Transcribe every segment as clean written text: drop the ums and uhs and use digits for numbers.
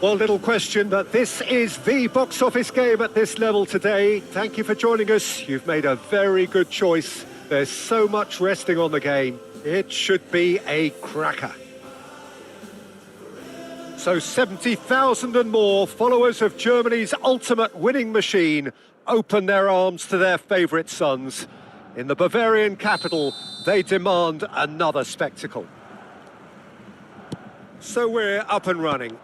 Well, little question, but this is the box office game at this level today. Thank you for joining us. You've made a very good choice. There's so much resting on the game. It should be a cracker. So 70,000 and more followers of Germany's ultimate winning machine open their arms to their favourite sons. In the Bavarian capital, they demand another spectacle. So we're up and running.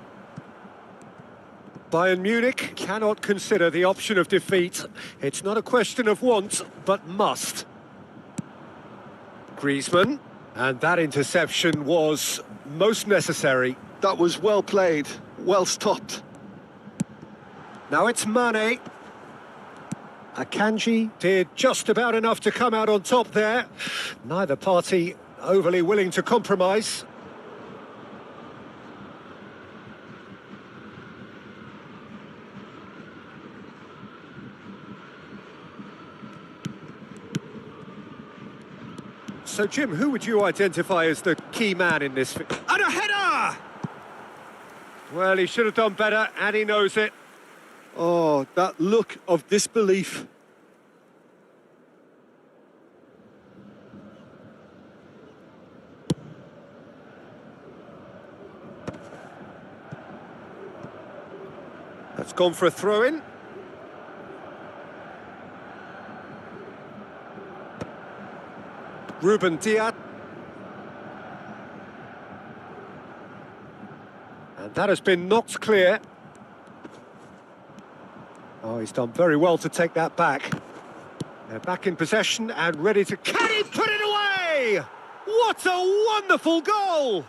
Bayern Munich cannot consider the option of defeat. It's not a question of want, but must. Griezmann, and that interception was most necessary. That was well played, well stopped. Now it's Mane. Akanji did just about enough to come out on top there. Neither party overly willing to compromise. So, Jim, who would you identify as the key man in this? And a header! Well, he should have done better, and he knows it. Oh, that look of disbelief. That's gone for a throw-in. Ruben Diaz. And that has been knocked clear. Oh, he's done very well to take that back. They're back in possession and ready to... Can he put it away? What a wonderful goal!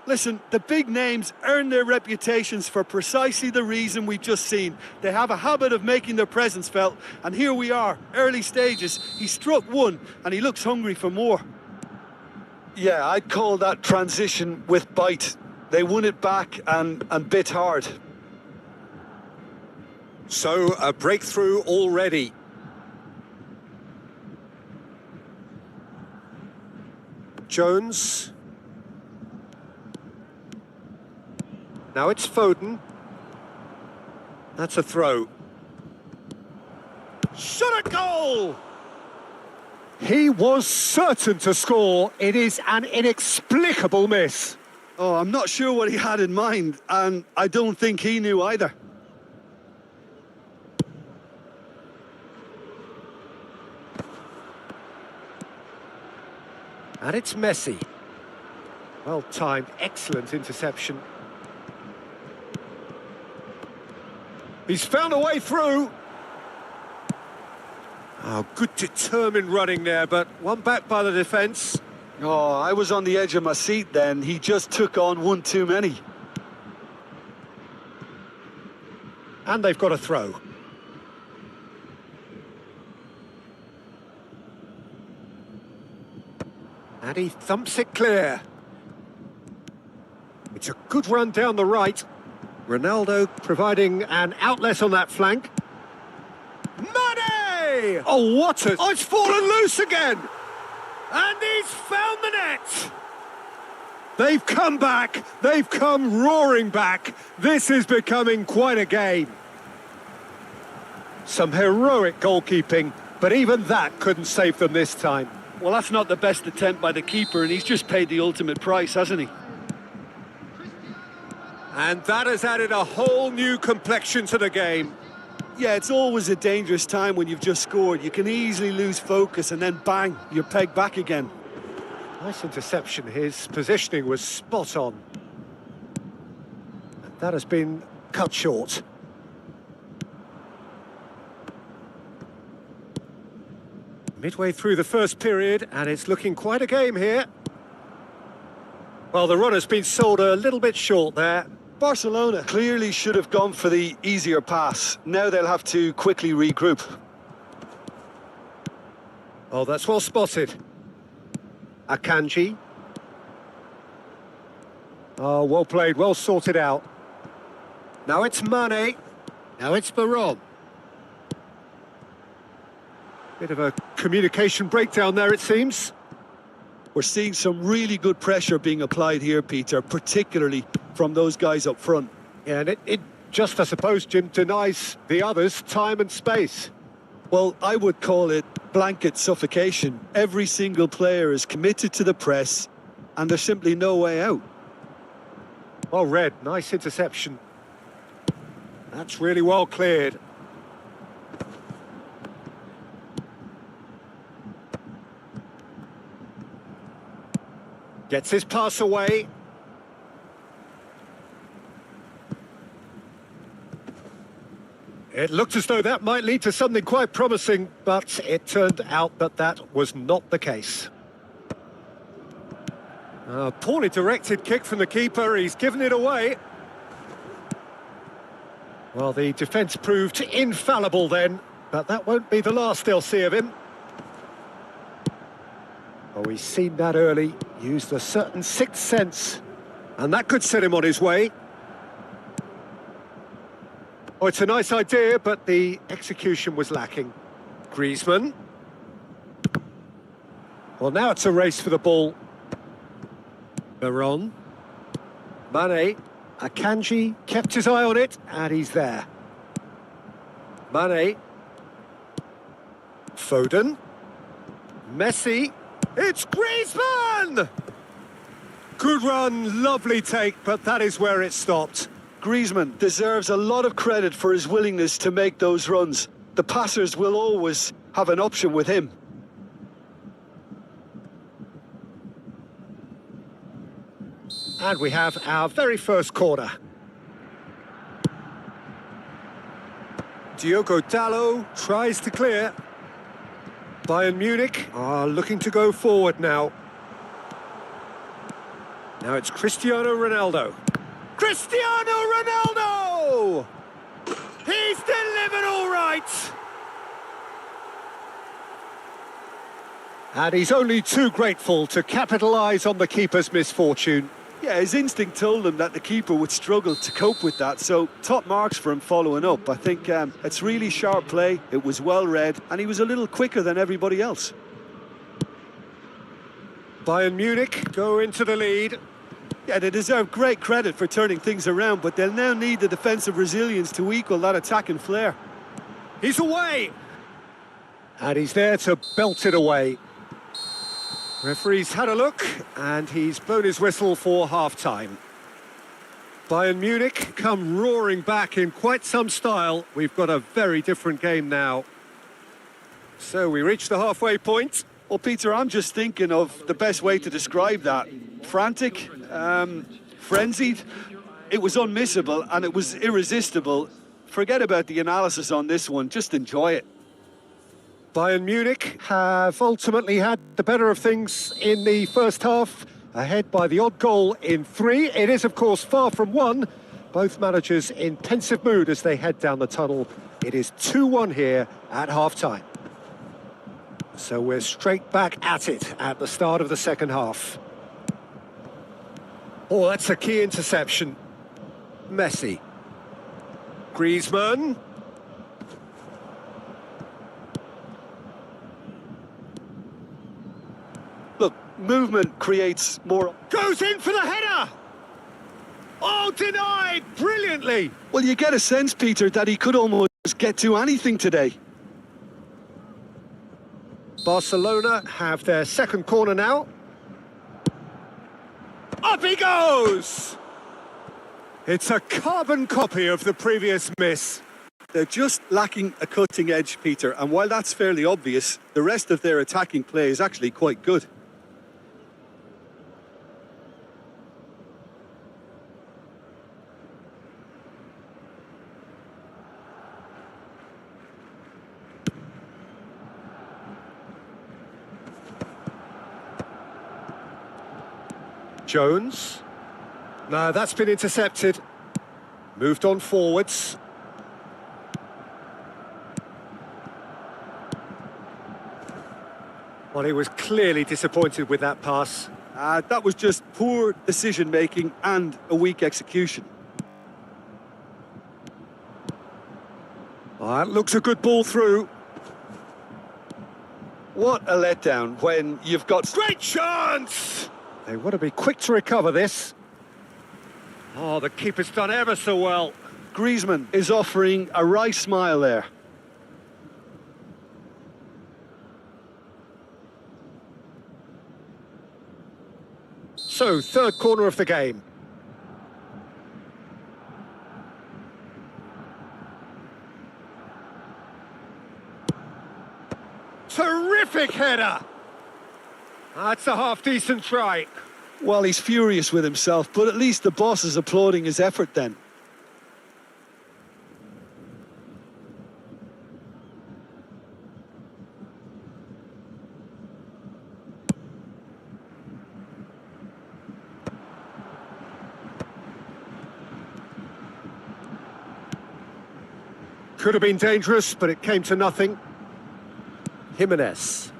Listen, the big names earn their reputations for precisely the reason we've just seen. They have a habit of making their presence felt, and here we are, early stages. He struck one, and he looks hungry for more. Yeah, I'd call that transition with bite. They won it back and bit hard. So, a breakthrough already. Jones. Now it's Foden. That's a throw. Shot a goal! He was certain to score. It is an inexplicable miss. Oh, I'm not sure what he had in mind, and I don't think he knew either. And it's Messi. Well timed, excellent interception. He's found a way through. Oh, good determined running there, but one back by the defence. Oh, I was on the edge of my seat then. He just took on one too many. And they've got a throw. And he thumps it clear. It's a good run down the right. Ronaldo providing an outlet on that flank. Mane! Oh, what a... Oh, it's fallen loose again! And he's found the net! They've come back. They've come roaring back. This is becoming quite a game. Some heroic goalkeeping, but even that couldn't save them this time. Well, that's not the best attempt by the keeper, and he's just paid the ultimate price, hasn't he? And that has added a whole new complexion to the game. Yeah, it's always a dangerous time when you've just scored. You can easily lose focus and then bang, you're pegged back again. Nice interception. His positioning was spot on. And that has been cut short. Midway through the first period, and it's looking quite a game here. Well, the run has been sold a little bit short there. Barcelona clearly should have gone for the easier pass. Now they'll have to quickly regroup. Oh, that's well spotted. Akanji. Oh, well played, well sorted out. Now it's Mane. Now it's Baron. Bit of a communication breakdown there, it seems. We're seeing some really good pressure being applied here, Peter, particularly from those guys up front. Yeah, and it just, I suppose, Jim, denies the others time and space. Well, I would call it blanket suffocation. Every single player is committed to the press, and there's simply no way out. Well read, nice interception. That's really well cleared. Gets his pass away. It looked as though that might lead to something quite promising, but it turned out that that was not the case. A poorly directed kick from the keeper, he's given it away. Well, the defence proved infallible then, but that won't be the last they'll see of him. Oh, he's seen that early, used a certain sixth sense, and that could set him on his way. Oh, it's a nice idea, but the execution was lacking. Griezmann. Well, now it's a race for the ball. Veron. Mane. Akanji kept his eye on it, and he's there. Mane. Foden. Messi. It's Griezmann! Good run, lovely take, but that is where it stopped. Griezmann deserves a lot of credit for his willingness to make those runs. The passers will always have an option with him. And we have our very first corner. Diogo Dalot tries to clear. Bayern Munich are looking to go forward now. Now it's Cristiano Ronaldo. Cristiano Ronaldo! He's delivered all right! And he's only too grateful to capitalise on the keeper's misfortune. Yeah, his instinct told him that the keeper would struggle to cope with that, so top marks for him following up. I think it's really sharp play, it was well read, and he was a little quicker than everybody else. Bayern Munich go into the lead. Yeah, they deserve great credit for turning things around, but they'll now need the defensive resilience to equal that attacking flair. He's away! And he's there to belt it away. Referee's had a look, and he's blown his whistle for half-time. Bayern Munich come roaring back in quite some style. We've got a very different game now. So we reach the halfway point. Well, Peter, I'm just thinking of the best way to describe that. Frantic, frenzied. It was unmissable, and it was irresistible. Forget about the analysis on this one, just enjoy it. Bayern Munich have ultimately had the better of things in the first half, ahead by the odd goal in 3. It is, of course, far from 1. Both managers in pensive mood as they head down the tunnel. It is 2-1 here at half-time. So we're straight back at it at the start of the second half. Oh, that's a key interception. Messi. Griezmann. Look, movement creates more... Goes in for the header! Oh, denied brilliantly! Well, you get a sense, Peter, that he could almost get to anything today. Barcelona have their second corner now. Up he goes! It's a carbon copy of the previous miss. They're just lacking a cutting edge, Peter, and while that's fairly obvious, the rest of their attacking play is actually quite good. Jones. No, that's been intercepted. Moved on forwards. Well, he was clearly disappointed with that pass. That was just poor decision-making and a weak execution. Oh, that looks a good ball through. What a letdown when you've got... Great chance! They want to be quick to recover this. Oh, the keeper's done ever so well. Griezmann is offering a wry smile there. So, third corner of the game. Terrific header! That's a half-decent try. Well, he's furious with himself, but at least the boss is applauding his effort then. Could have been dangerous, but it came to nothing. Jimenez.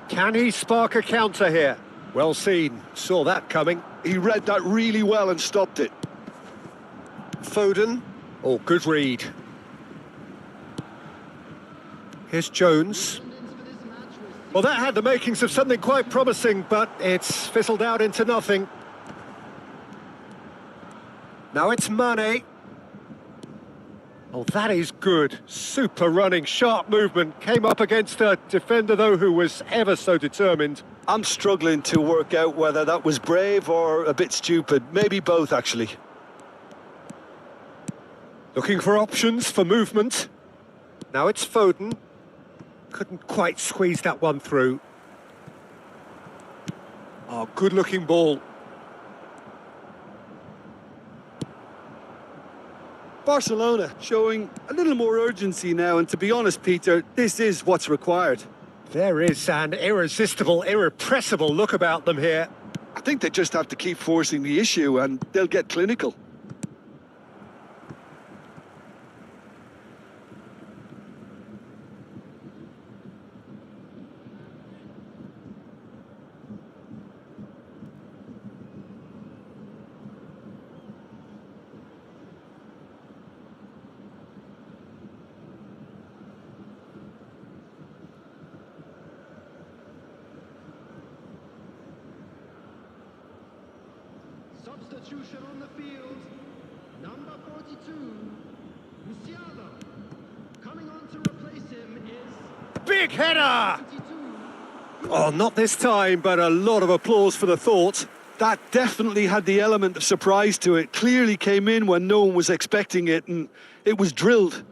Can he spark a counter here? Well seen. Saw that coming. He read that really well and stopped it. Foden. Oh, good read. Here's Jones. Well, that had the makings of something quite promising, but it's fizzled out into nothing. Now it's Mane. Oh, that is good. Super running, sharp movement. Came up against a defender, though, who was ever so determined. I'm struggling to work out whether that was brave or a bit stupid. Maybe both, actually. Looking for options for movement. Now it's Foden. Couldn't quite squeeze that one through. Oh, good-looking ball. Barcelona showing a little more urgency now, and to be honest, Peter, this is what's required. There is an irresistible, irrepressible look about them here. I think they just have to keep forcing the issue and they'll get clinical. Substitution on the field, number 42, Musiala. Coming on to replace him is... Big header! 22. Oh, not this time, but a lot of applause for the thought. That definitely had the element of surprise to it. Clearly came in when no one was expecting it, and it was drilled.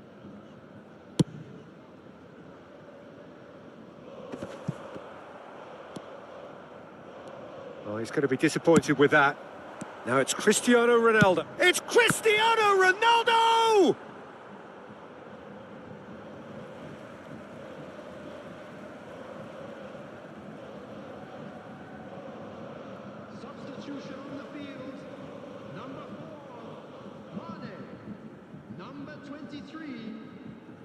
Oh, he's going to be disappointed with that. Now it's Cristiano Ronaldo. It's Cristiano Ronaldo! Substitution on the field, number 4, Mane. Number 23,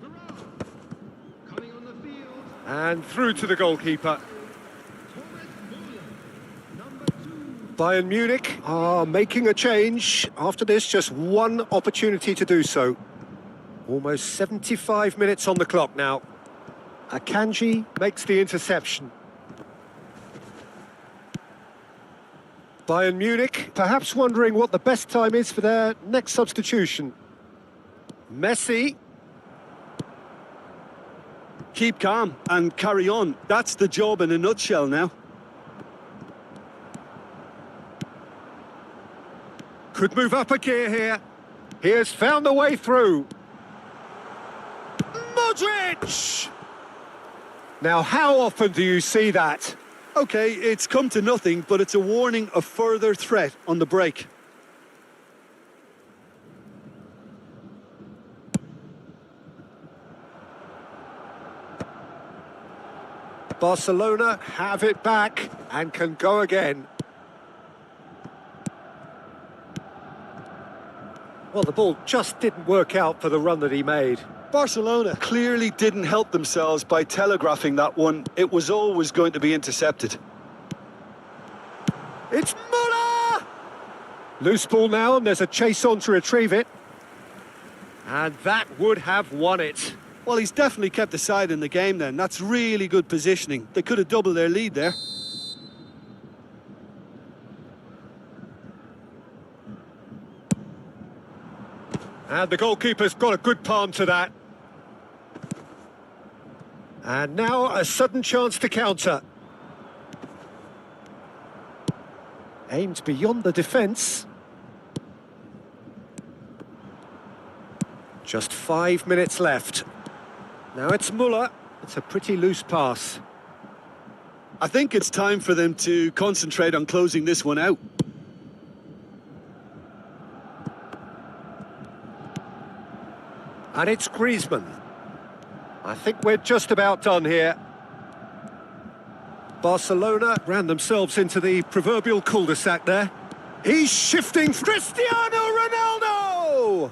Varane. Coming on the field, And through to the goalkeeper. Number 2, Bayern Munich are making a change. After this, just one opportunity to do so. Almost 75 minutes on the clock now. Akanji makes the interception. Bayern Munich perhaps wondering what the best time is for their next substitution. Messi. Keep calm and carry on. That's the job in a nutshell now. Could move up a gear here. He has found the way through. Modric! Now, how often do you see that? Okay, it's come to nothing, but it's a warning of further threat on the break. Barcelona have it back and can go again. Well, the ball just didn't work out for the run that he made. Barcelona clearly didn't help themselves by telegraphing that one. It was always going to be intercepted. It's Muller! Loose ball now, and there's a chase on to retrieve it. And that would have won it. Well, he's definitely kept the side in the game then. That's really good positioning. They could have doubled their lead there. And the goalkeeper's got a good palm to that. And now a sudden chance to counter. Aimed beyond the defence. Just 5 minutes left. Now it's Muller. It's a pretty loose pass. I think it's time for them to concentrate on closing this one out. And it's Griezmann. I think we're just about done here. Barcelona ran themselves into the proverbial cul-de-sac there. He's shifting. Cristiano Ronaldo!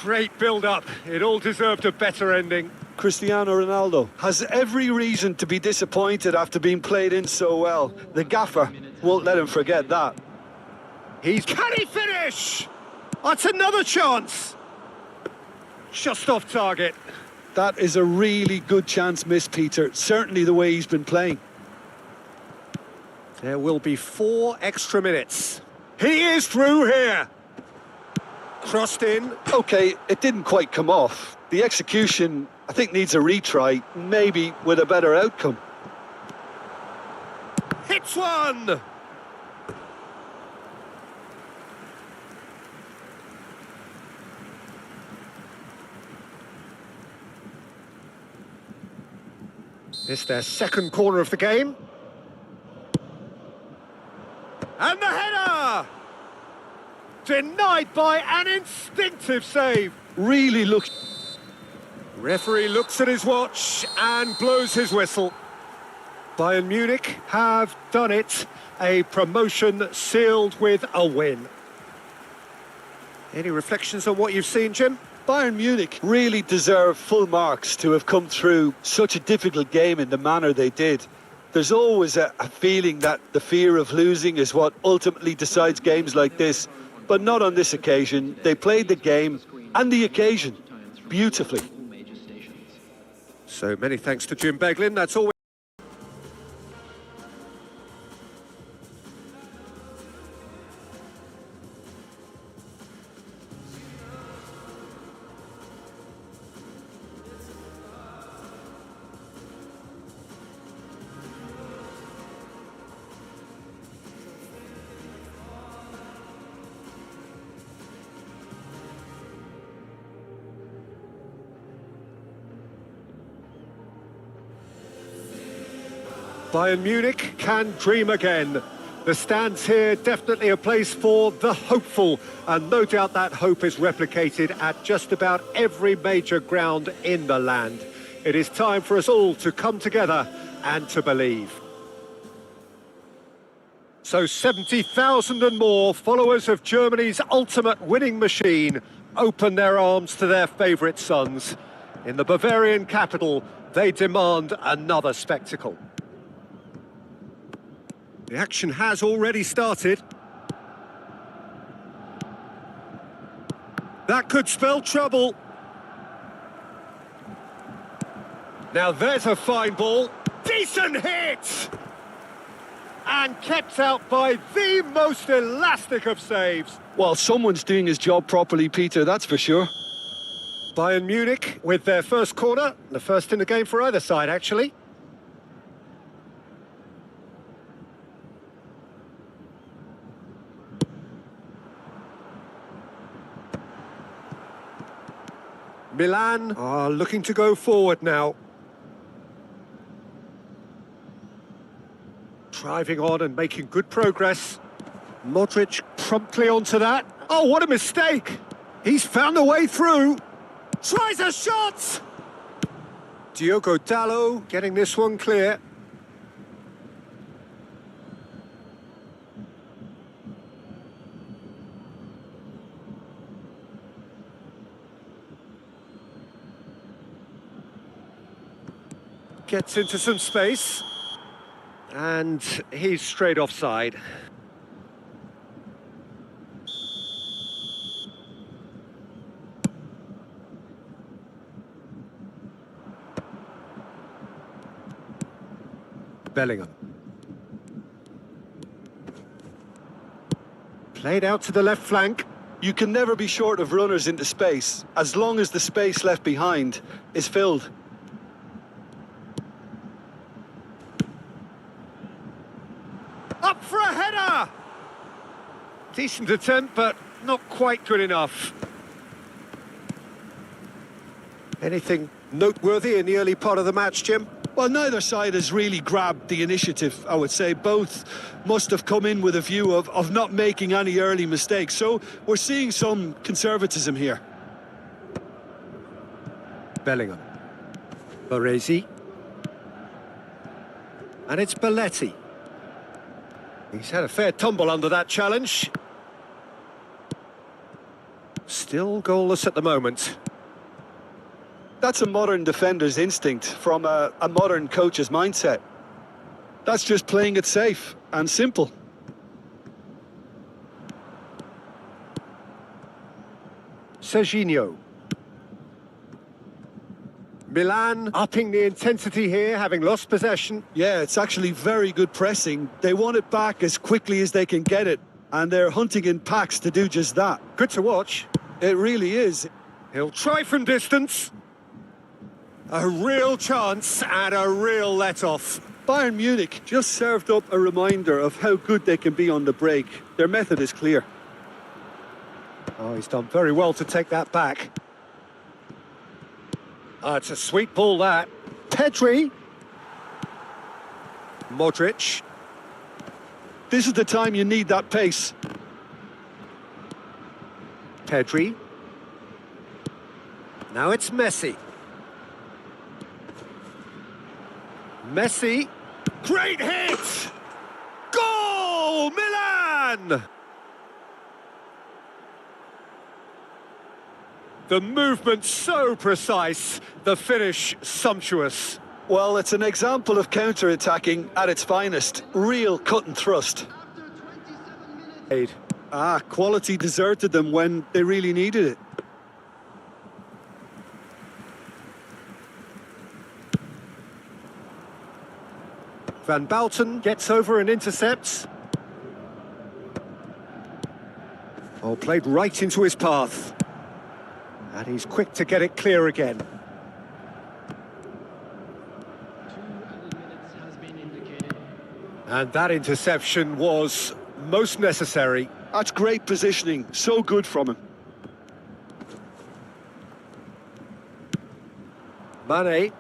Great build-up. It all deserved a better ending. Cristiano Ronaldo has every reason to be disappointed after being played in so well. The gaffer won't let him forget that. Can he finish? That's another chance. Just off target. That is a really good chance missed, Peter. Certainly the way he's been playing. There will be 4 extra minutes. He is through here. Crossed in. Okay, it didn't quite come off. The execution, I think, needs a retry, maybe with a better outcome. Hits one! It's their second corner of the game. And the header! Denied by an instinctive save. Really look. Referee looks at his watch and blows his whistle. Bayern Munich have done it. A promotion sealed with a win. Any reflections on what you've seen, Jim? Bayern Munich really deserve full marks to have come through such a difficult game in the manner they did. There's always a feeling that the fear of losing is what ultimately decides games like this, but not on this occasion. They played the game and the occasion beautifully. So many thanks to Jim Beglin. That's all. Bayern Munich can dream again. The stands here definitely a place for the hopeful, and no doubt that hope is replicated at just about every major ground in the land. It is time for us all to come together and to believe. So 70,000 and more followers of Germany's ultimate winning machine open their arms to their favourite sons. In the Bavarian capital, they demand another spectacle. The action has already started. That could spell trouble. Now there's a fine ball. Decent hit! And kept out by the most elastic of saves. Well, someone's doing his job properly, Peter, that's for sure. Bayern Munich with their first corner. The first in the game for either side, actually. Milan are looking to go forward now. Driving on and making good progress. Modric promptly onto that. Oh, what a mistake! He's found a way through. Tries a shot! Diogo Dalot getting this one clear. Gets into some space. And he's straight offside. Bellingham. Played out to the left flank. You can never be short of runners into space, as long as the space left behind is filled. Up for a header! Decent attempt, but not quite good enough. Anything noteworthy in the early part of the match, Jim? Well, neither side has really grabbed the initiative, I would say. Both must have come in with a view of not making any early mistakes. So we're seeing some conservatism here. Bellingham. Baresi. And it's Belletti. He's had a fair tumble under that challenge. Still goalless at the moment. That's a modern defender's instinct from a modern coach's mindset. That's just playing it safe and simple. Serginho. Milan upping the intensity here, having lost possession. Yeah, it's actually very good pressing. They want it back as quickly as they can get it, and they're hunting in packs to do just that. Good to watch. It really is. He'll try from distance. A real chance and a real let-off. Bayern Munich just served up a reminder of how good they can be on the break. Their method is clear. Oh, he's done very well to take that back. Oh, it's a sweet ball, that. Pedri. Modric. This is the time you need that pace. Pedri. Now it's Messi. Messi. Great hit! Goal! Milan! The movement so precise, the finish sumptuous. Well, it's an example of counter-attacking at its finest. Real cut and thrust. After 27 minutes. Quality deserted them when they really needed it. Van Bouten gets over and intercepts. Oh, played right into his path. And he's quick to get it clear again. 2 added minutes has been indicated. And that interception was most necessary. That's great positioning. So good from him. Mane.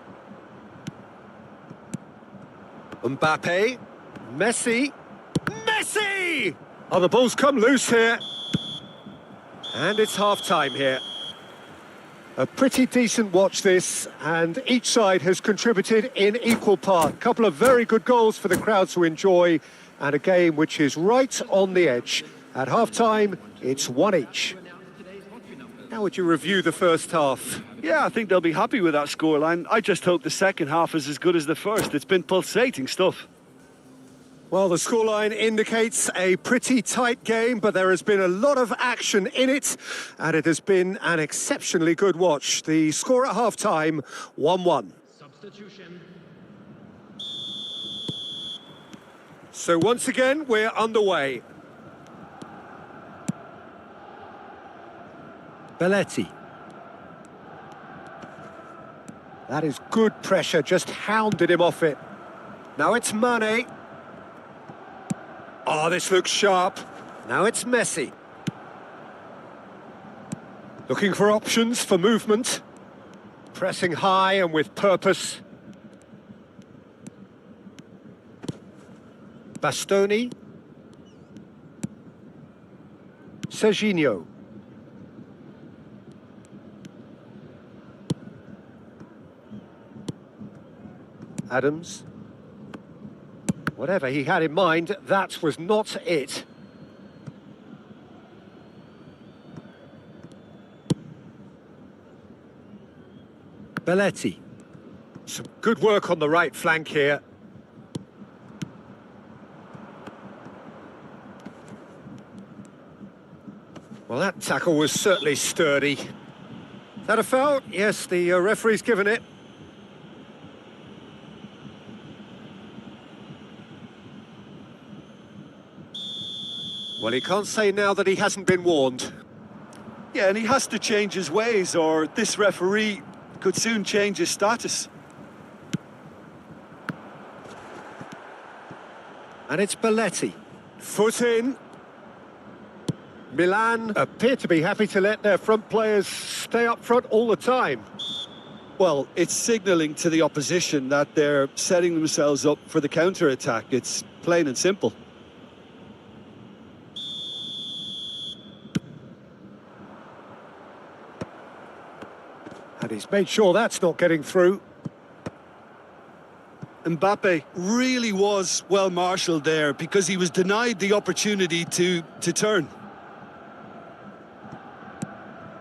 Mbappe. Messi. Messi! Oh, the ball's come loose here. And it's half-time here. A pretty decent watch this, and each side has contributed in equal part. A couple of very good goals for the crowd to enjoy, and a game which is right on the edge. At half-time, it's one each. How would you review the first half? Yeah, I think they'll be happy with that scoreline. I just hope the second half is as good as the first. It's been pulsating stuff. Well, the scoreline indicates a pretty tight game, but there has been a lot of action in it, and it has been an exceptionally good watch. The score at half-time, 1-1. Substitution. So once again, we're underway. Belletti. That is good pressure, just hounded him off it. Now it's Mane. Oh, this looks sharp. Now it's Messi. Looking for options for movement. Pressing high and with purpose. Bastoni. Serginho. Adams. Whatever he had in mind, that was not it. Belletti. Some good work on the right flank here. Well, that tackle was certainly sturdy. Is that a foul? Yes, the referee's given it. Well, he can't say now that he hasn't been warned. Yeah, and he has to change his ways, or this referee could soon change his status. And it's Belletti. Foot in. Milan appear to be happy to let their front players stay up front all the time. Well, it's signalling to the opposition that they're setting themselves up for the counter-attack. It's plain and simple. And he's made sure that's not getting through. Mbappe really was well marshalled there because he was denied the opportunity to turn.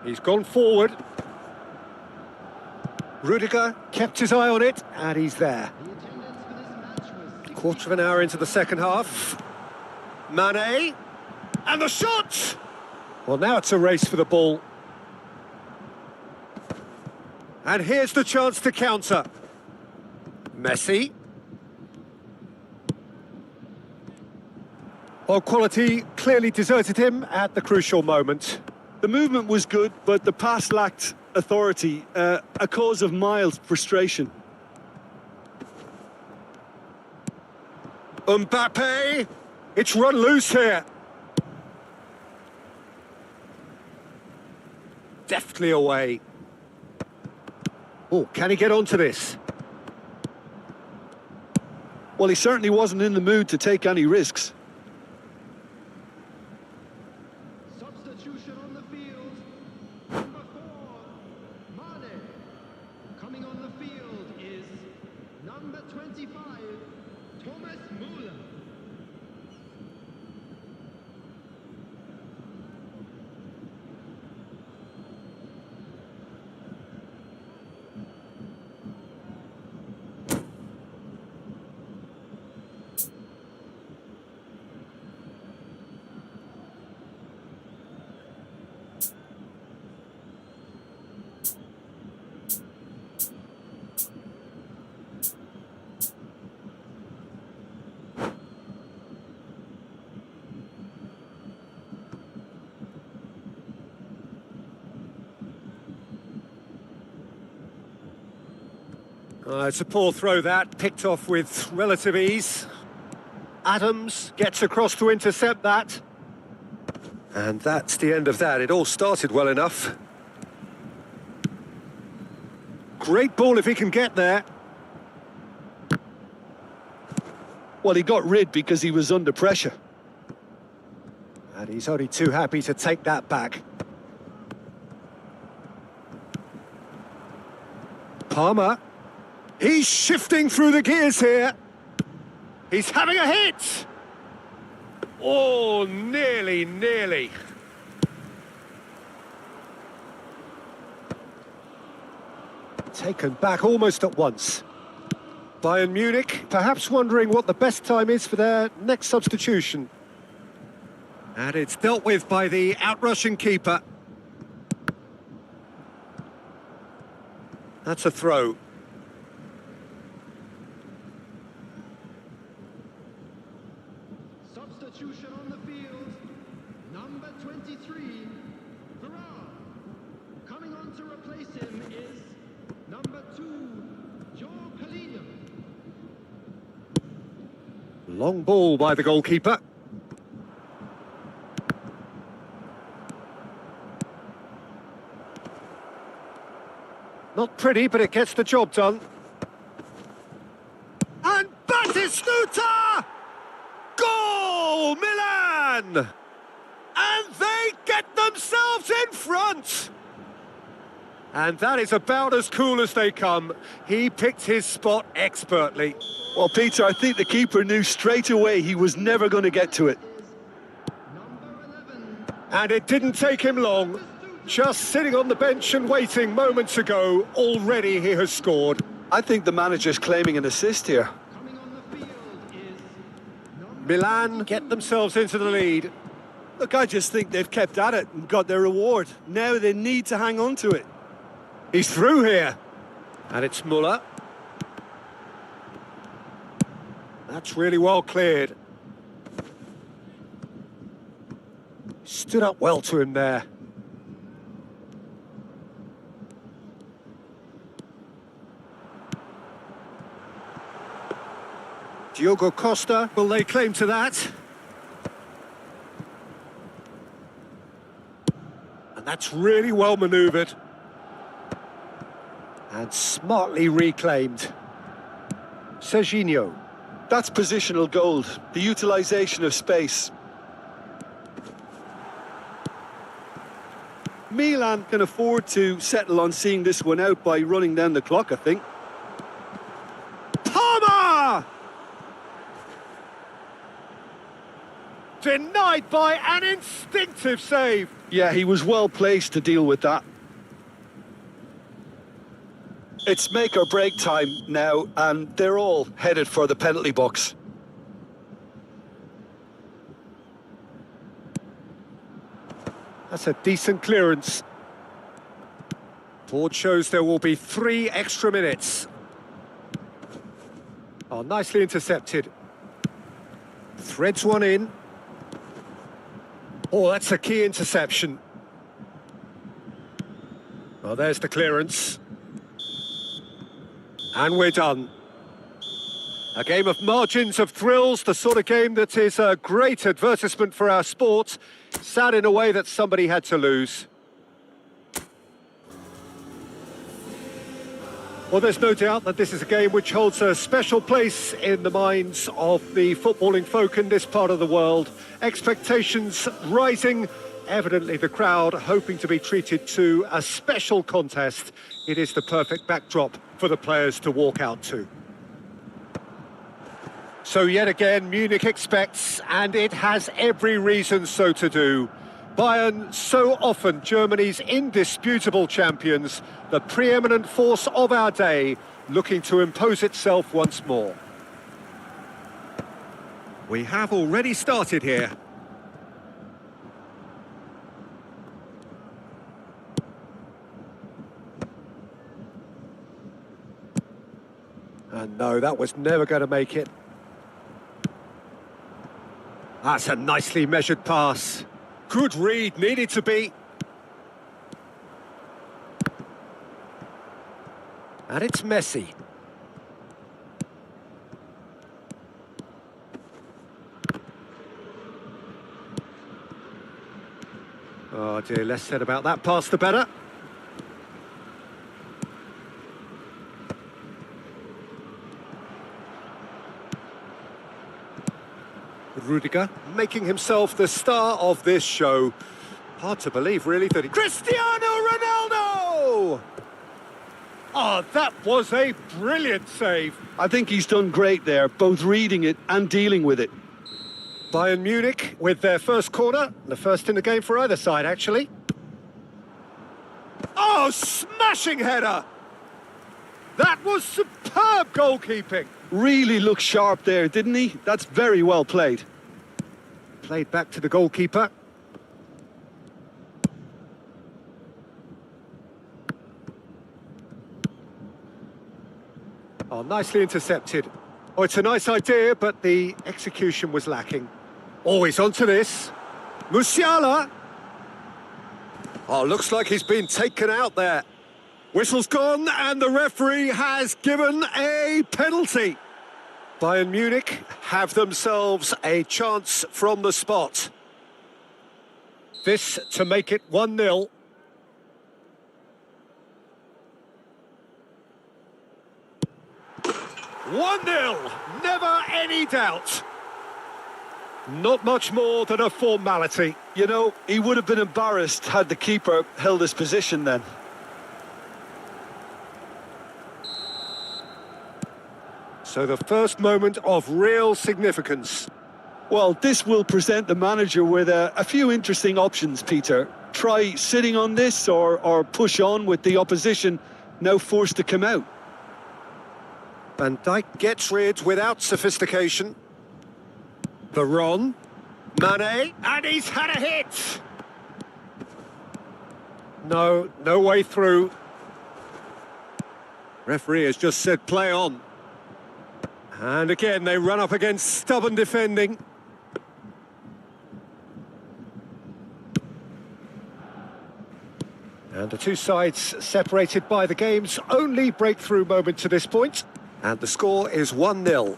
He's gone forward. Rudiger kept his eye on it, and he's there. Quarter of an hour into the second half. Mane, and the shot! Well, now it's a race for the ball. And here's the chance to counter. Messi. Well, quality clearly deserted him at the crucial moment. The movement was good, but the pass lacked authority, a cause of mild frustration. Mbappe! It's run loose here. Deftly away. Oh, can he get onto this? Well, he certainly wasn't in the mood to take any risks. Substitution on the field. Number 4, Mane. Coming on the field is number 25, Thomas Müller. It's a poor throw that, picked off with relative ease. Adams gets across to intercept that. And that's the end of that. It all started well enough. Great ball if he can get there. Well, he got rid because he was under pressure. And he's only too happy to take that back. Palmer. He's shifting through the gears here. He's having a hit. Oh, nearly. Taken back almost at once. Bayern Munich perhaps wondering what the best time is for their next substitution. And it's dealt with by the outrushing keeper. That's a throw. Substitution on the field. Number 23, Varane. Coming on to replace him is number 2, Joe Palhinha. Long ball by the goalkeeper. Not pretty, but it gets the job done. And Batistuta! Goal, Milan! And they get themselves in front! And that is about as cool as they come. He picked his spot expertly. Well, Peter, I think the keeper knew straight away he was never going to get to it. Number 11, And it didn't take him long. Just sitting on the bench and waiting moments ago, already he has scored. I think the manager's claiming an assist here. coming on the field is number Milan get themselves into the lead. Look, I just think they've kept at it and got their reward. Now they need to hang on to it. He's through here. And it's Müller. That's really well cleared. Stood up well to him there. Diogo Costa will lay claim to that. And that's really well manoeuvred. And smartly reclaimed. Serginho. That's positional gold, the utilisation of space. Milan can afford to settle on seeing this one out by running down the clock, I think. Palmer! Denied by an instinctive save. Yeah, he was well placed to deal with that. It's make or break time now, and they're all headed for the penalty box. That's a decent clearance. Board shows there will be 3 extra minutes. Oh, nicely intercepted. Threads one in. Oh, that's a key interception. Oh, there's the clearance. And we're done. A game of margins of thrills, the sort of game that is a great advertisement for our sport. Sad in a way that somebody had to lose. Well, there's no doubt that this is a game which holds a special place in the minds of the footballing folk in this part of the world. Expectations rising, evidently the crowd hoping to be treated to a special contest. It is the perfect backdrop for the players to walk out to. So yet again, Munich expects, and it has every reason so to do. Bayern, so often Germany's indisputable champions, the preeminent force of our day, looking to impose itself once more. We have already started here. And no, that was never going to make it. That's a nicely measured pass. Good read, needed to be. And it's Messi. Oh dear, less said about that pass the better. Rudiger making himself the star of this show. Hard to believe, really, that he... Cristiano Ronaldo! Oh, that was a brilliant save. I think he's done great there, both reading it and dealing with it. Bayern Munich with their first corner, the first in the game for either side, actually. Oh, smashing header! That was superb goalkeeping. Really looked sharp there, didn't he? That's very well played. Played back to the goalkeeper. Oh, nicely intercepted. Oh, it's a nice idea, but the execution was lacking. Oh, he's onto this. Musiala. Oh, looks like he's been taken out there. Whistle's gone, and the referee has given a penalty. Bayern Munich have themselves a chance from the spot. This to make it 1-0. Never any doubt. Not much more than a formality. You know, he would have been embarrassed had the keeper held his position then. So the first moment of real significance. Well, this will present the manager with a few interesting options, Peter. Try sitting on this or push on with the opposition now forced to come out. Van Dijk gets rid without sophistication. Veron, Mane, and he's had a hit! No way through. Referee has just said play on. And again, they run up against stubborn defending. And the two sides separated by the game's only breakthrough moment to this point. And the score is 1-0.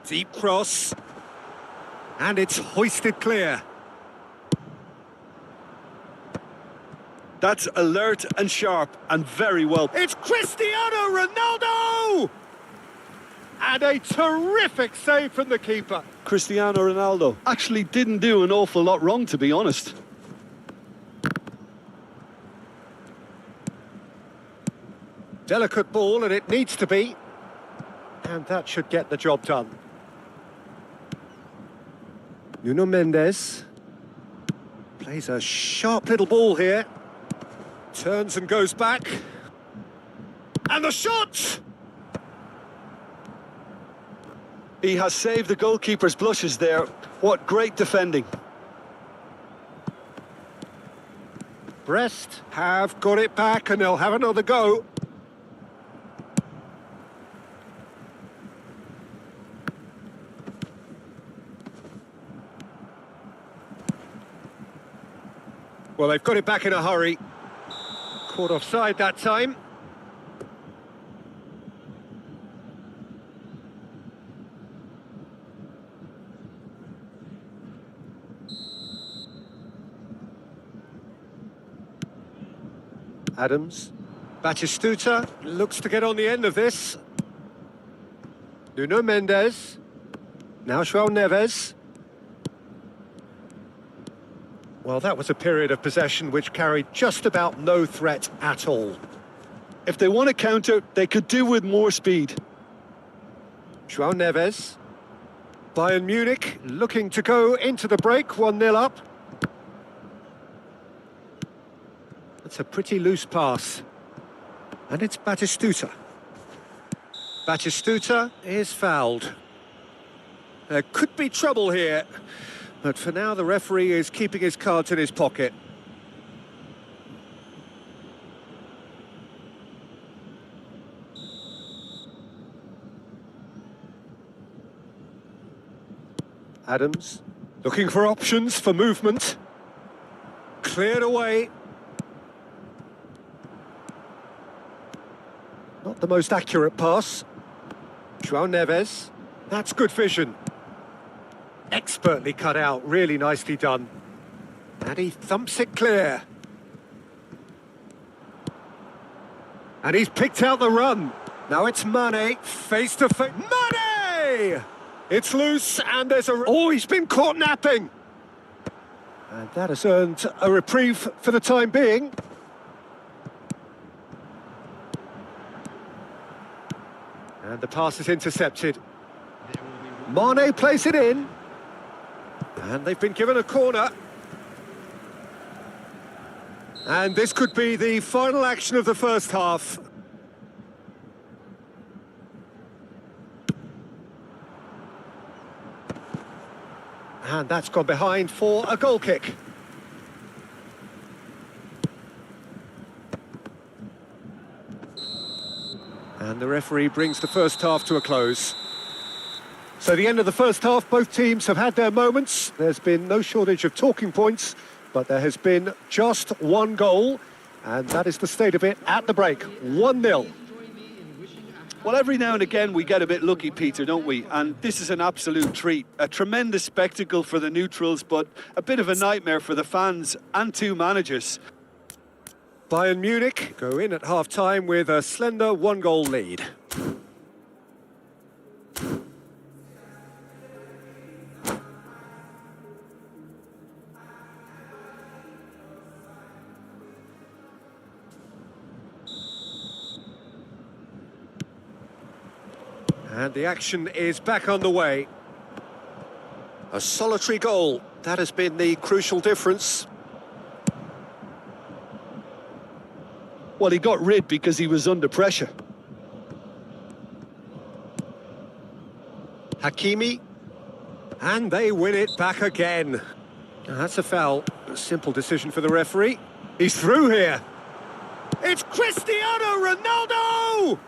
Deep cross. And it's hoisted clear. That's alert and sharp and very well. It's Cristiano Ronaldo! And a terrific save from the keeper. Cristiano Ronaldo actually didn't do an awful lot wrong, to be honest. Delicate ball, and it needs to be. And that should get the job done. Nuno Mendes plays a sharp little ball here. Turns and goes back. And the shot! He has saved the goalkeeper's blushes there. What great defending. Brest have got it back and they'll have another go. Well, they've got it back in a hurry. Caught offside that time. Adams. Batistuta looks to get on the end of this. Nuno Mendes. Now João Neves. Well, that was a period of possession which carried just about no threat at all. If they want to counter, they could do with more speed. João Neves. Bayern Munich looking to go into the break, 1-0 up. That's a pretty loose pass. And it's Batistuta. Batistuta is fouled. There could be trouble here. But for now, the referee is keeping his cards in his pocket. Adams, looking for options for movement. Cleared away. Not the most accurate pass. João Neves. That's good vision. Expertly cut out, really nicely done. And he thumps it clear. And he's picked out the run. Now it's Mane, face to face. Mane! It's loose and there's a... Oh, he's been caught napping. And that has earned a reprieve for the time being. And the pass is intercepted. Mane plays it in. And they've been given a corner. And this could be the final action of the first half. And that's gone behind for a goal kick. And the referee brings the first half to a close. So the end of the first half, both teams have had their moments. There's been no shortage of talking points, but there has been just one goal, and that is the state of it at the break, 1-0. Well, every now and again we get a bit lucky, Peter, don't we? And this is an absolute treat. A tremendous spectacle for the neutrals, but a bit of a nightmare for the fans and two managers. Bayern Munich go in at half-time with a slender one-goal lead. And the action is back on the way. A solitary goal, that has been the crucial difference. Well, he got rid because he was under pressure. Hakimi. And they win it back again. That's a foul. A simple decision for the referee. He's through here. It's Cristiano Ronaldo!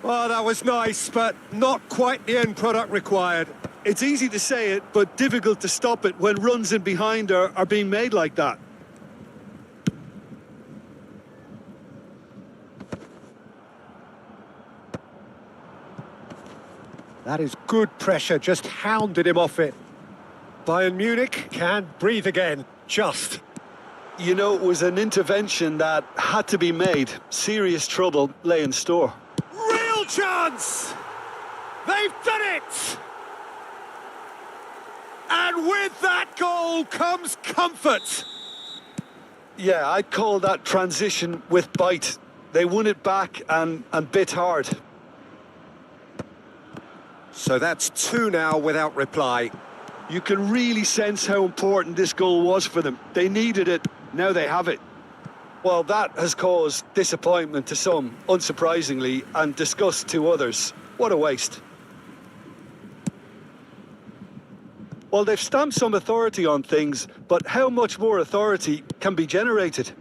Well, that was nice, but not quite the end product required. It's easy to say it, but difficult to stop it when runs in behind are being made like that. That is good pressure, just hounded him off it. Bayern Munich can breathe again, just. You know, it was an intervention that had to be made. Serious trouble lay in store. Real chance! They've done it! And with that goal comes comfort. Yeah, I'd call that transition with bite. They won it back and bit hard. So that's two now without reply. You can really sense how important this goal was for them. They needed it, now they have it. Well, that has caused disappointment to some, unsurprisingly, and disgust to others. What a waste. Well, they've stamped some authority on things, but how much more authority can be generated?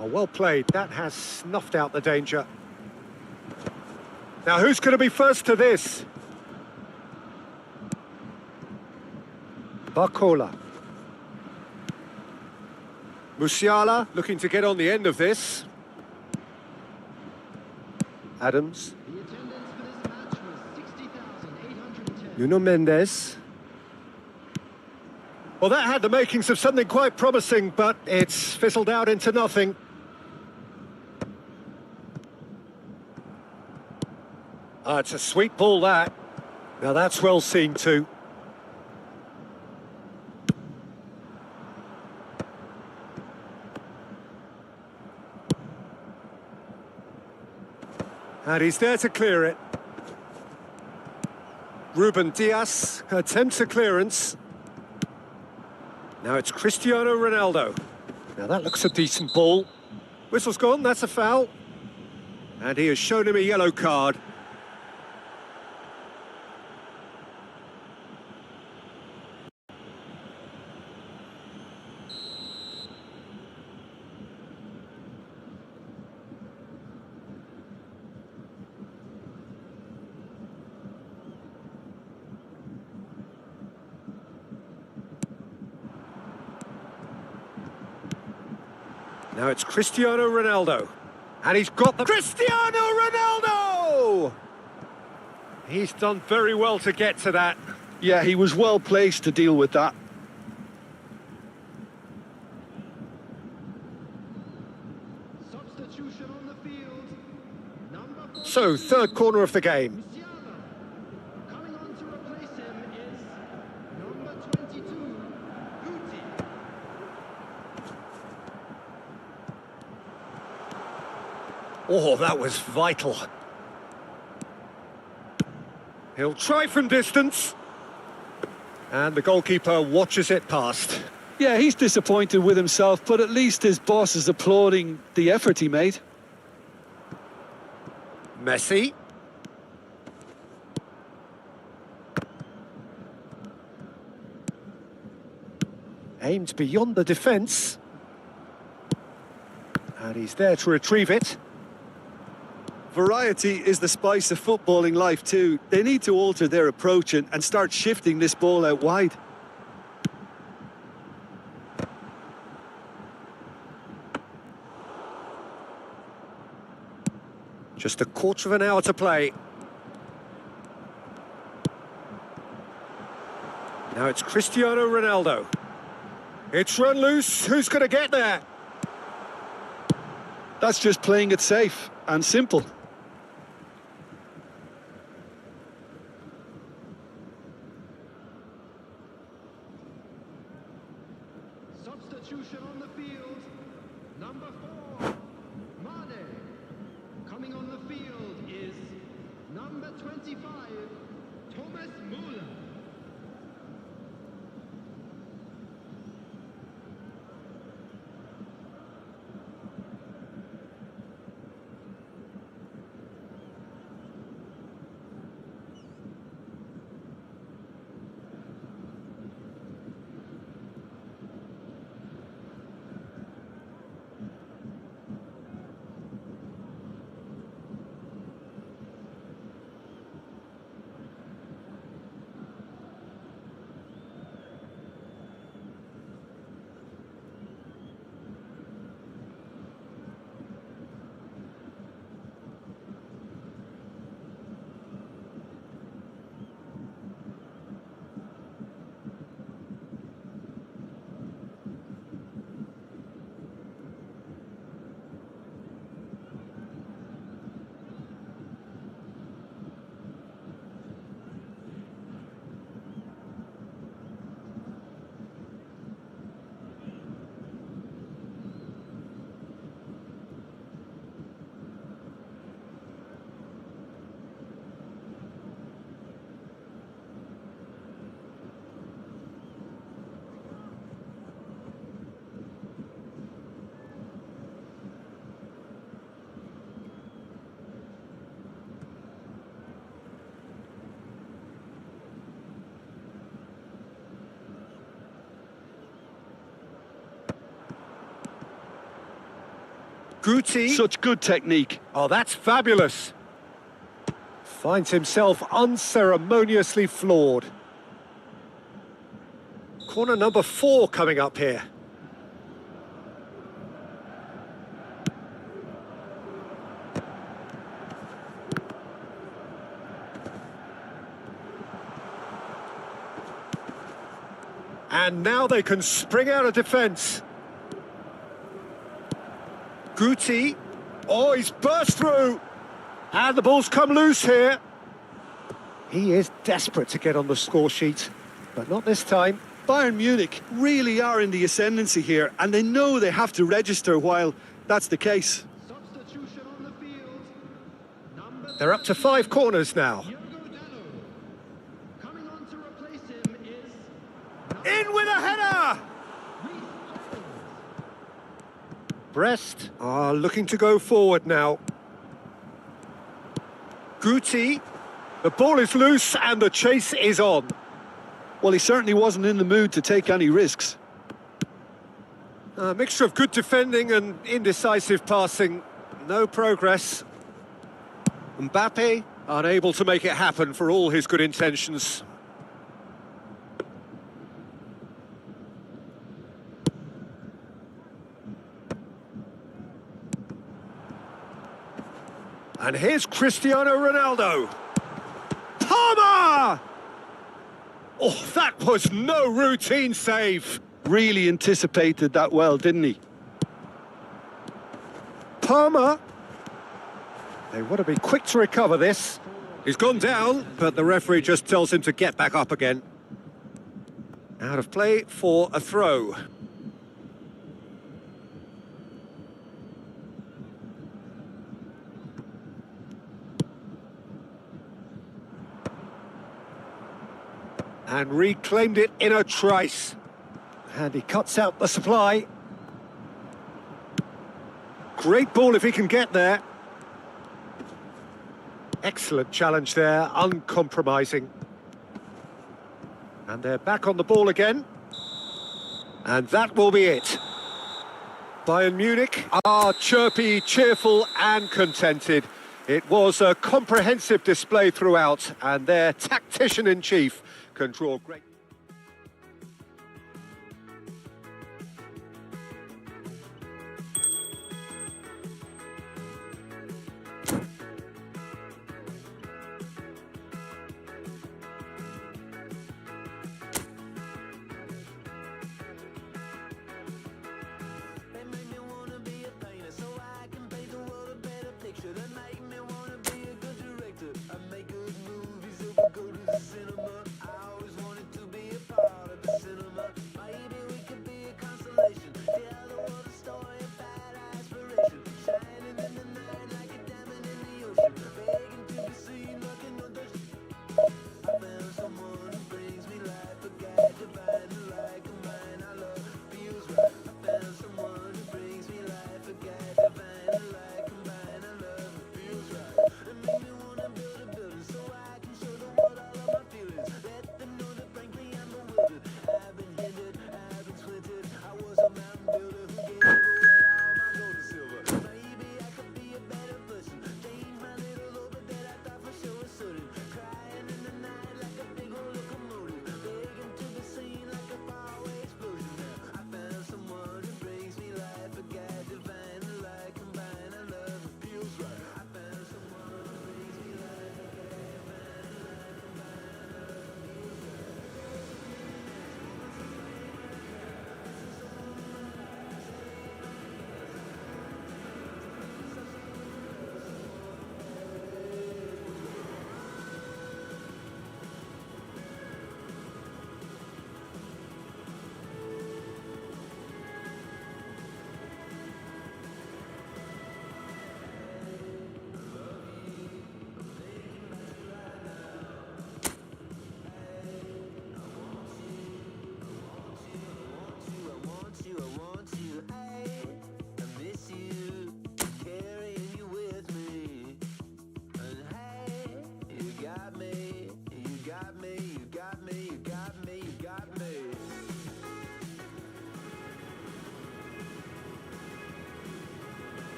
Oh, well played. That has snuffed out the danger. Now, who's going to be first to this? Barcola. Musiala looking to get on the end of this. Adams. The attendance for this match was 60,810. Nuno Mendes. Well, that had the makings of something quite promising, but it's fizzled out into nothing. Ah, it's a sweet ball, that. Now, that's well seen, too. And he's there to clear it. Ruben Dias attempts a clearance. Now it's Cristiano Ronaldo. Now that looks a decent ball. Whistle's gone, that's a foul. And he has shown him a yellow card. Now it's Cristiano Ronaldo. And he's got the... Cristiano Ronaldo! He's done very well to get to that. Yeah, he was well placed to deal with that. Substitution on the field. Number 14, So, third corner of the game. Musiala. Coming on to replace him is number 22, Guti. Oh, that was vital. He'll try from distance. And the goalkeeper watches it past. Yeah, he's disappointed with himself, but at least his boss is applauding the effort he made. Messi. Aimed beyond the defence. And he's there to retrieve it. Variety is the spice of footballing life too. They need to alter their approach and start shifting this ball out wide. Just a quarter of an hour to play. Now it's Cristiano Ronaldo. It's run loose. Who's going to get there? That's just playing it safe and simple. Substitution on the field. Number 4, Mane. Coming on the field is number 25, Thomas Müller. Guti. Such good technique. Oh, that's fabulous. Finds himself unceremoniously floored. Corner number 4 coming up here. And now they can spring out of defence. Guti. Oh, he's burst through. And the ball's come loose here. He is desperate to get on the score sheet, but not this time. Bayern Munich really are in the ascendancy here, and they know they have to register while that's the case. Substitution on the field. Number They're up to 5 corners now. Diogo Dalot. Coming on to replace him is In with a header! Brest are looking to go forward now. Guti. The ball is loose and the chase is on. Well, he certainly wasn't in the mood to take any risks. A mixture of good defending and indecisive passing. No progress. Mbappe unable to make it happen for all his good intentions. And here's Cristiano Ronaldo. Palmer! Oh, that was no routine save. Really anticipated that well, didn't he? Palmer. They want to be quick to recover this. He's gone down, but the referee just tells him to get back up again. Out of play for a throw. And reclaimed it in a trice. And he cuts out the supply. Great ball if he can get there. Excellent challenge there, uncompromising. And they're back on the ball again. And that will be it. Bayern Munich are chirpy, cheerful and contented. It was a comprehensive display throughout, and their tactician-in-chief can draw great... They make me wanna be a painter so I can paint the world a better picture. They make me wanna be a good director. I make good movies, so we go to the cinema. I always wanted to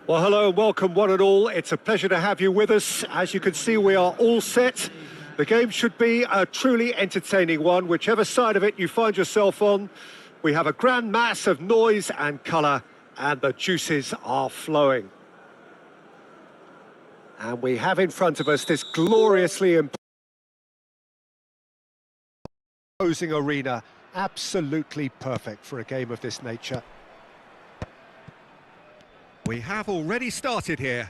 Well, hello and welcome one and all. It's a pleasure to have you with us. As you can see, we are all set. The game should be a truly entertaining one, whichever side of it you find yourself on. We have a grand mass of noise and colour, and the juices are flowing. And we have in front of us this gloriously imposing arena, absolutely perfect for a game of this nature. We have already started here.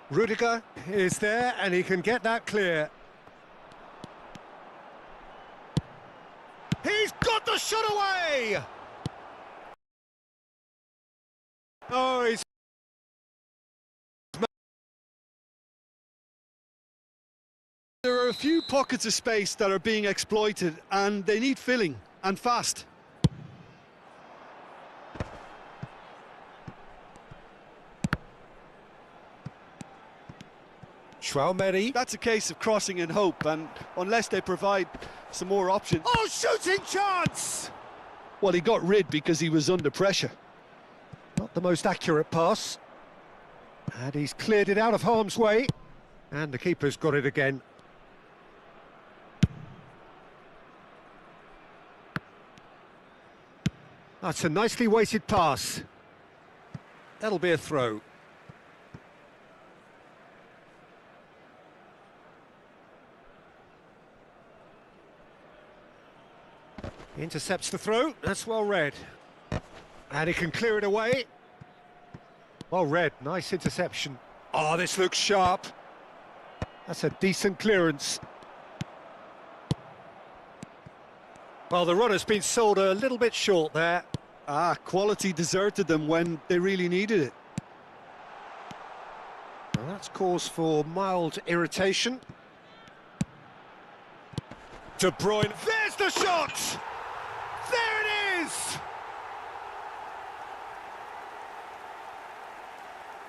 Rudiger is there and he can get that clear. He's got the shot away! Oh, he's... There are a few pockets of space that are being exploited and they need filling, and fast. Schwalmeri. That's a case of crossing in hope, and unless they provide some more options... Oh, shooting chance! Well, he got rid because he was under pressure. Not the most accurate pass. And he's cleared it out of harm's way. And the keeper's got it again. That's a nicely weighted pass. That'll be a throw. Intercepts the throw, that's well read. And he can clear it away. Well read, nice interception. Oh, this looks sharp. That's a decent clearance. Well, the runner's been sold a little bit short there. Quality deserted them when they really needed it. Well, that's cause for mild irritation. De Bruyne, there's the shot! There it is!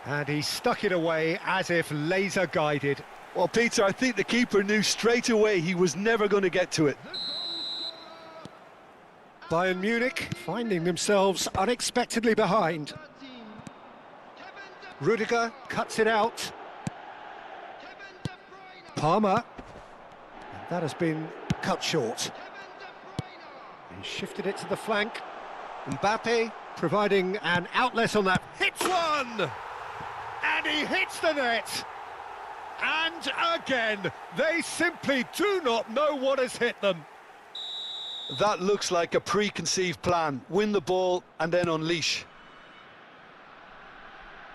And he stuck it away as if laser guided. Well, Peter, I think the keeper knew straight away he was never going to get to it. Bayern Munich finding themselves unexpectedly behind. Rudiger cuts it out. Palmer. And that has been cut short. He shifted it to the flank. Mbappe providing an outlet on that. Hits one! And he hits the net! And again, they simply do not know what has hit them. That looks like a preconceived plan. Win the ball and then unleash.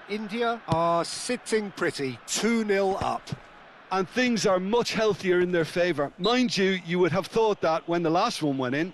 India are sitting pretty, 2-0 up. And things are much healthier in their favour. Mind you, you would have thought that when the last one went in.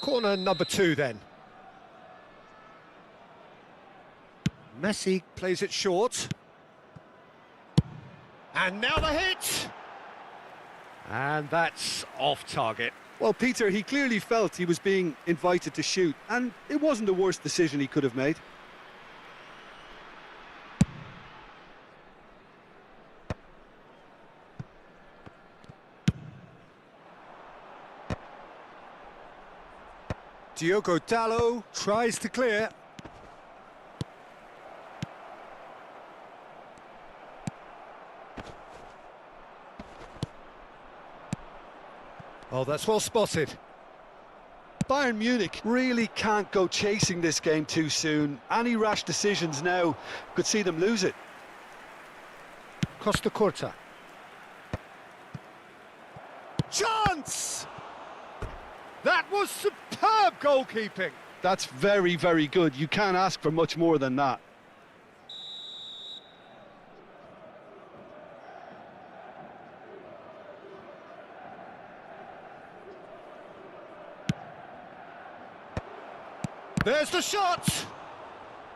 Corner number 2 then. Messi plays it short. And now the hit! And that's off target. Well, Peter, he clearly felt he was being invited to shoot, and it wasn't the worst decision he could have made. Diogo Dalot tries to clear. Oh, that's well spotted. Bayern Munich really can't go chasing this game too soon. Any rash decisions now could see them lose it. Costa Curta. Chance! That was superb goalkeeping. That's very, very good. You can't ask for much more than that. There's the shot!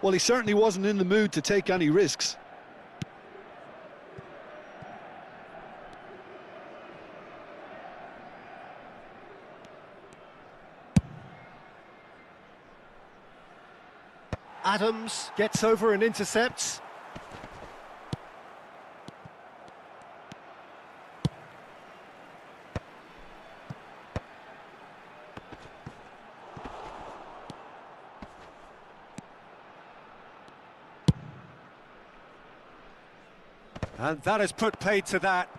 Well, he certainly wasn't in the mood to take any risks. Adams gets over and intercepts. And that has put paid to that.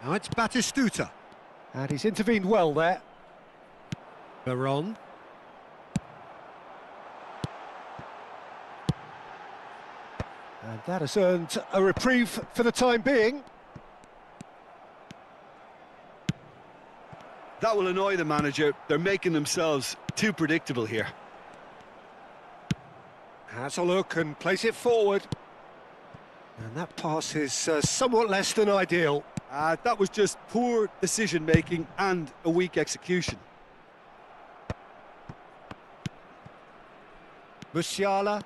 Now it's Batistuta. And he's intervened well there. Veron. And that has earned a reprieve for the time being. That will annoy the manager. They're making themselves too predictable here. Has a look and plays it forward. And that pass is somewhat less than ideal. That was just poor decision-making and a weak execution. Musiala.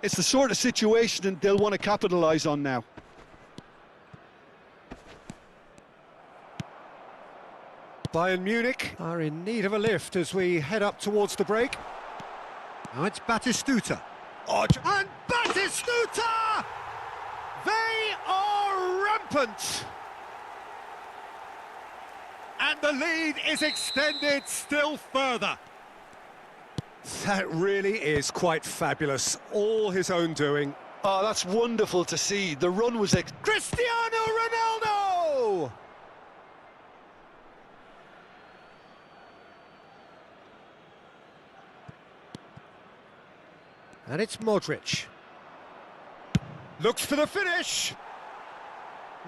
It's the sort of situation that they'll want to capitalise on now. Bayern Munich are in need of a lift as we head up towards the break. Now it's Batistuta. And Batistuta! They are rampant! And the lead is extended still further. That really is quite fabulous. All his own doing. Oh, that's wonderful to see. The run was... Cristiano Ronaldo! And it's Modric. Looks for the finish.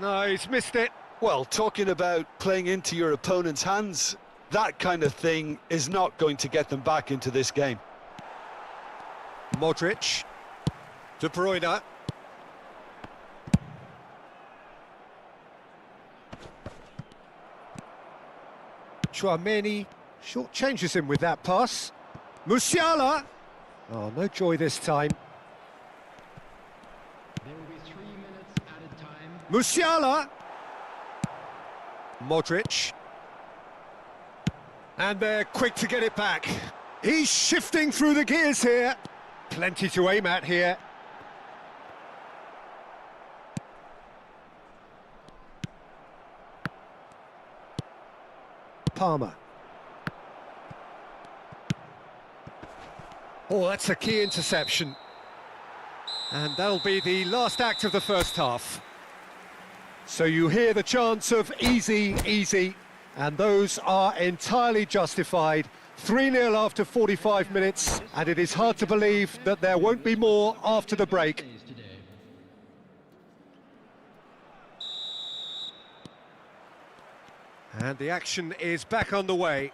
No, he's missed it. Well, talking about playing into your opponent's hands, that kind of thing is not going to get them back into this game. Modric. De Bruyne. Chouameni short-changes him with that pass. Musiala. Oh, no joy this time. There will be 3 minutes added time. Musiala. Modric. And they're quick to get it back. He's shifting through the gears here. Plenty to aim at here. Palmer. Oh, that's a key interception. And that'll be the last act of the first half. So you hear the chants of easy, easy, and those are entirely justified. 3-0 after 45 minutes, and it is hard to believe that there won't be more after the break. And the action is back on the way.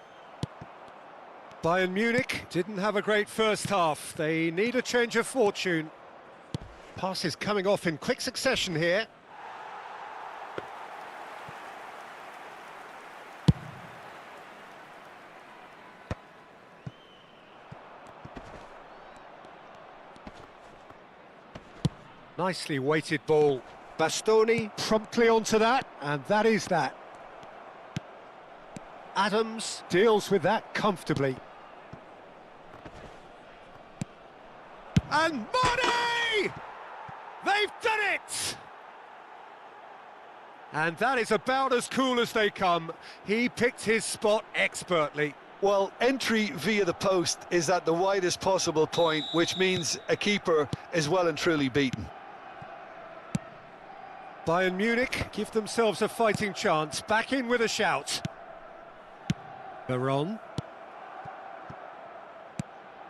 Bayern Munich didn't have a great first half. They need a change of fortune. Passes coming off in quick succession here. Nicely weighted ball. Bastoni promptly onto that, and that is that. Adams deals with that comfortably. And Mane! They've done it! And that is about as cool as they come. He picked his spot expertly. Well, entry via the post is at the widest possible point, which means a keeper is well and truly beaten. Bayern Munich give themselves a fighting chance. Back in with a shout. Veron.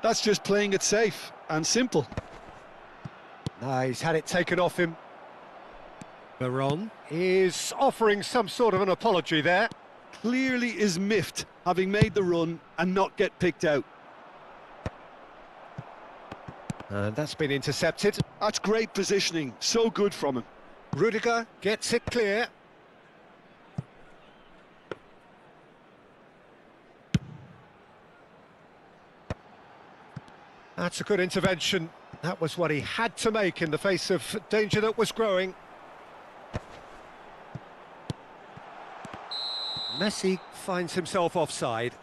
That's just playing it safe and simple. No, he's had it taken off him. Veron is offering some sort of an apology there. Clearly is miffed, having made the run and not get picked out. And that's been intercepted. That's great positioning, so good from him. Rudiger gets it clear. That's a good intervention. That was what he had to make in the face of danger that was growing. Messi finds himself offside.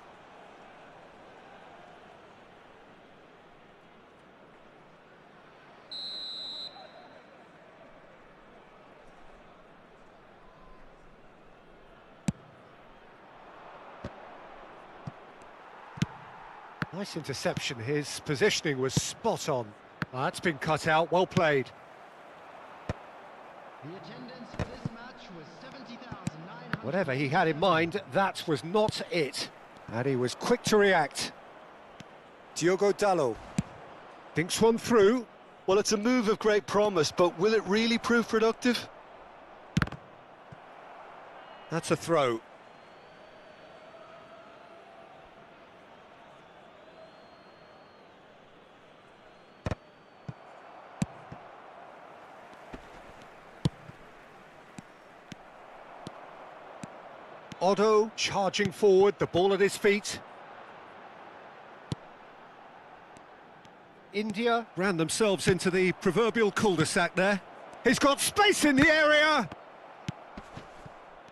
Nice interception. His positioning was spot on. That's been cut out. Well played. The attendance for this match was 70,900. Whatever he had in mind, that was not it. And he was quick to react. Diogo Dalot thinks one through. Well, it's a move of great promise, but will it really prove productive? That's a throw. Otto charging forward, the ball at his feet. India ran themselves into the proverbial cul-de-sac there. He's got space in the area!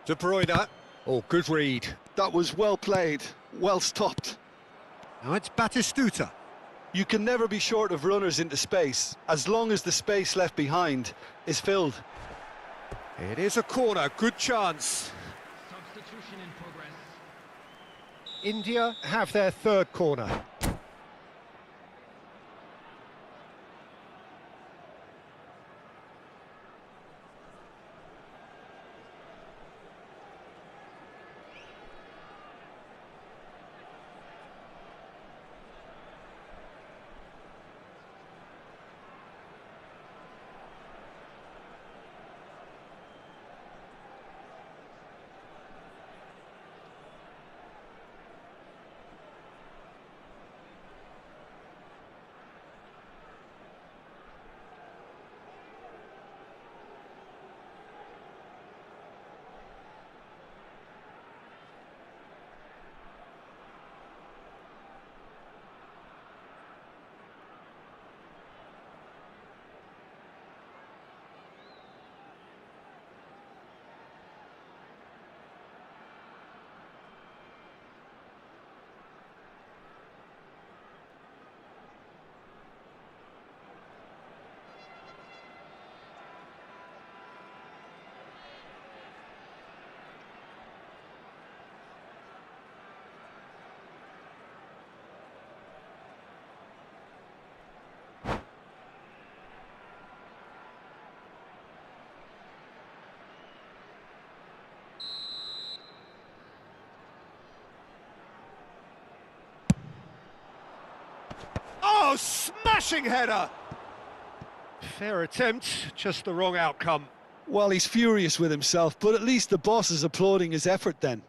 De Bruyne. Oh, good read. That was well played, well stopped. Now it's Batistuta. You can never be short of runners into space, as long as the space left behind is filled. It is a corner, good chance. Substitution in progress. India have their third corner. Oh, smashing header! Fair attempt, just the wrong outcome. Well, he's furious with himself, but at least the boss is applauding his effort then.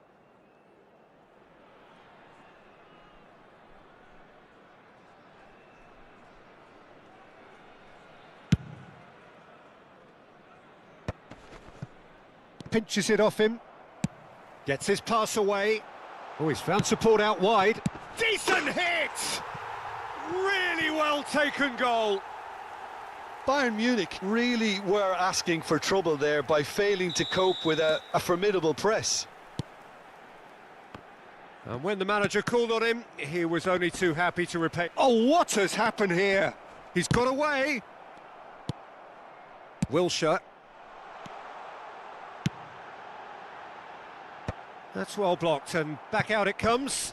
Pinches it off him. Gets his pass away. Oh, he's found support out wide. Decent hit! Really well taken goal. Bayern Munich really were asking for trouble there by failing to cope with a formidable press. And when the manager called on him, he was only too happy to repay. Oh, what has happened here? He's got away. Wilshere. That's well blocked, and back out it comes.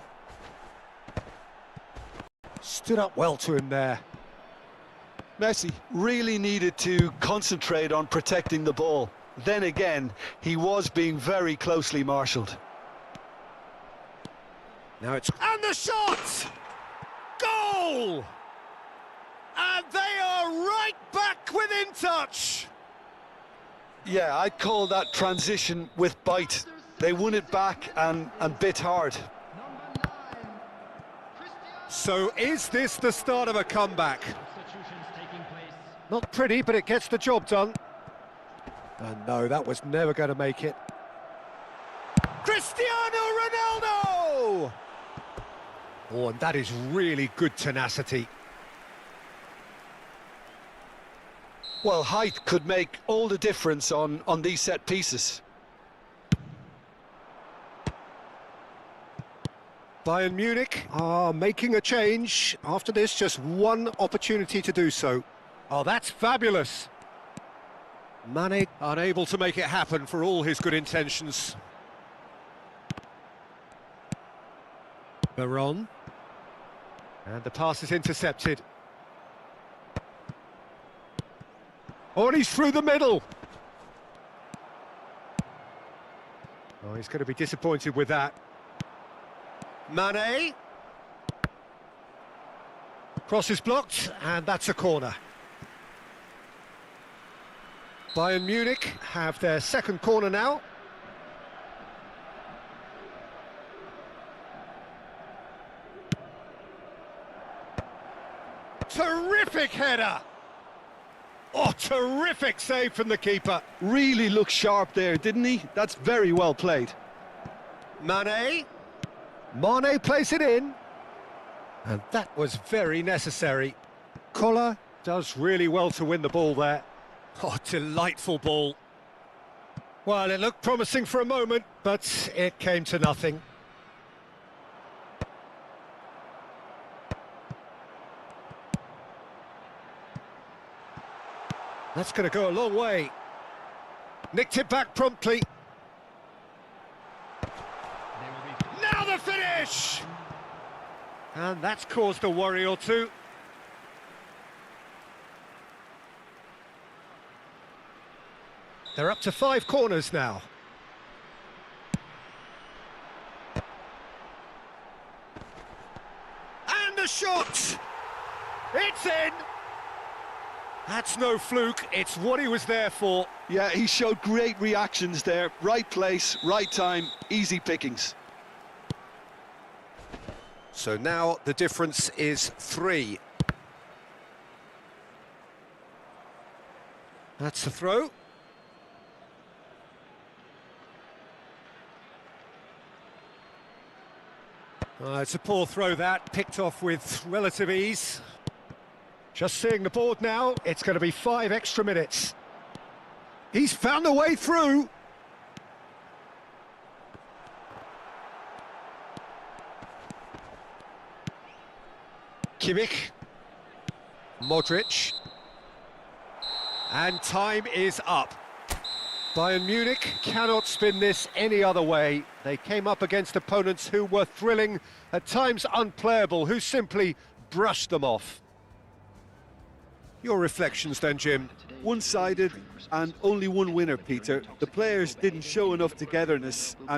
Stood up well to him there. Messi really needed to concentrate on protecting the ball. Then again, he was being very closely marshalled. Now it's... And the shot! Goal! And they are right back within touch! Yeah, I'd call that transition with bite. They won it back and bit hard. Number 9, Christian. So is this the start of a comeback? Substitutions taking place. Not pretty, but it gets the job done. And no, that was never going to make it. Cristiano Ronaldo! Oh, and that is really good tenacity. Well, height could make all the difference on these set pieces. Bayern Munich are making a change. After this, just one opportunity to do so. Oh, that's fabulous. Mane unable to make it happen for all his good intentions. Baron. And the pass is intercepted. Oh, and he's through the middle. Oh, he's going to be disappointed with that. Mane. Cross is blocked, and that's a corner. Bayern Munich have their second corner now. Terrific header! Oh, terrific save from the keeper. Really looked sharp there, didn't he? That's very well played. Mane. Mane plays it in. And that was very necessary. Koller does really well to win the ball there. Oh, delightful ball. Well, it looked promising for a moment, but it came to nothing. That's going to go a long way. Nicked it back promptly. Now the finish! And that's caused a worry or two. They're up to 5 corners now. And the shot! It's in! That's no fluke, it's what he was there for. Yeah, he showed great reactions there. Right place, right time, easy pickings. So now the difference is 3. That's the throw. It's a poor throw that, picked off with relative ease. Just seeing the board now, it's going to be 5 extra minutes. He's found a way through. Kimmich. Modric. And time is up. Bayern Munich cannot spin this any other way. They came up against opponents who were thrilling, at times unplayable, who simply brushed them off. Your reflections then, Jim? One-sided and only one winner, Peter. The players didn't show enough togetherness and